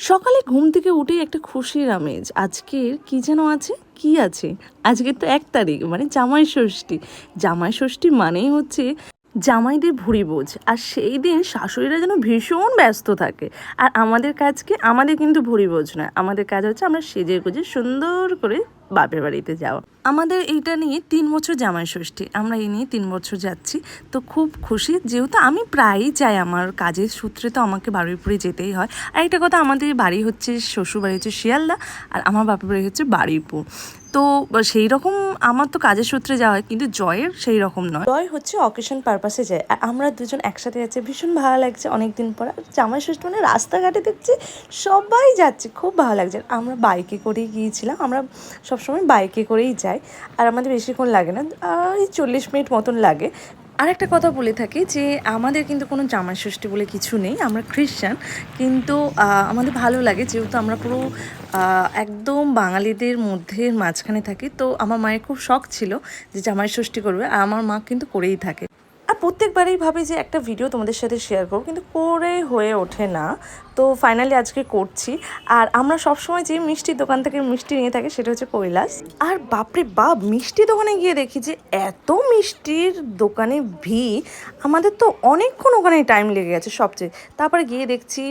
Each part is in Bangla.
সকালে ঘুম থেকে উঠেই একটা খুশির আমেজ। আজকের কি যেন আছে? কি আছে? আজকের তো ১ তারিখ মানে জামাই ষষ্ঠী। জামাই ষষ্ঠী মানেই হচ্ছে জামাইদের ভুরিভোজ। আর সেই দিন শাশুড়িরা যেন ভীষণ ব্যস্ত থাকে। আর আমাদের কাজ কি? আমাদের কিন্তু ভুরিভোজ নয়। আমাদের কাজ হচ্ছে আমরা সেজেগুজে সুন্দর করে বাপের বাড়িতে যাওয়া। আমাদের এইটা নিয়ে ৩ বছর জামাই ষষ্ঠী। আমরা এই নিয়ে ৩ বছর যাচ্ছি। তো খুব খুশি, যেহেতু আমি প্রায়ই যাই, আমার কাজের সূত্রে তো আমাকে বারুইপুরে যেতেই হয়। আর একটা কথা, আমাদের বাড়ি হচ্ছে, শ্বশুর বাড়ি হচ্ছে শিয়ালদা, আর আমার বাপের বাড়ি হচ্ছে বারুইপুর। তো সেই রকম আমার তো কাজের সূত্রে যাওয়া হয়, কিন্তু জয়ের সেই রকম নয়। জয় হচ্ছে অকেশন পারপাসে যায়, আর আমরা দুজন একসাথে যাচ্ছি, ভীষণ ভালো লাগছে অনেক দিন পর। জামাই ষষ্ঠী মানে রাস্তাঘাটে দেখছি সবাই যাচ্ছে, খুব ভালো লাগছে। আমরা বাইকে করেই গিয়েছিলাম, আমরা সবসময় বাইকে করেই যাই, আর আমাদের বেশিক্ষণ লাগে না, এই 40 মিনিট মতন লাগে। আর একটা কথা বলে থাকি যে আমাদের কিন্তু কোনো জামাই ষষ্ঠী বলে কিছু নেই, আমরা খ্রিশ্চান, কিন্তু আমাদের ভালো লাগে, যেহেতু আমরা পুরো একদম বাঙালিদের মধ্যে মাঝখানে থাকি। তো আমার মায়ের খুব শখ ছিল যে জামাই ষষ্ঠী করবে, আর আমার মা কিন্তু করেই থাকে। আর প্রত্যেকবারেই ভাবে যে একটা ভিডিও তোমাদের সাথে শেয়ার করবো, কিন্তু করে হয়ে ওঠে না। তো ফাইনালি আজকে করছি। আর আমরা সবসময় যে মিষ্টির দোকান থেকে মিষ্টি নিয়ে থাকি সেটা হচ্ছে কৈলাস। আর বাপরে বাপ, মিষ্টি দোকানে গিয়ে দেখি যে এত মিষ্টির দোকানে ভিড়, আমাদের তো অনেকক্ষণ ওখানে টাইম লেগে গেছে সবচেয়ে। তারপরে গিয়ে দেখছি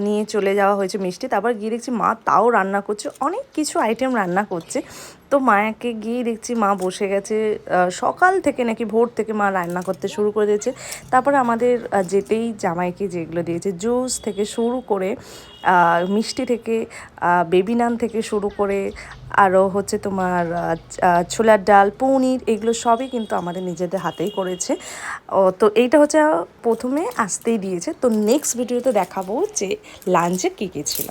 নিয়ে চলে যাওয়া হয়েছে মিষ্টি, তারপর গিয়ে দেখছি মা তাও রান্না করছে, অনেক কিছু আইটেম রান্না করছে। তো মায়াকে গিয়ে দেখছি মা বসে গেছে, সকাল থেকে নাকি ভোর থেকে মা রান্না করতে শুরু করে দিয়েছে। তারপরে আমাদের যেতেই জামাইকে যেগুলো দিয়েছে, জুস থেকে শুরু করে মিষ্টি থেকে বেবি নান থেকে শুরু করে আরও হচ্ছে তোমার ছোলার ডাল, পনির, এগুলো সবই কিন্তু আমাদের নিজেদের হাতেই করেছে। তো এইটা হচ্ছে প্রথমে আসতেই দিয়েছে। তো নেক্সট ভিডিওতে দেখাবো যে লাঞ্চে কী কী ছিল।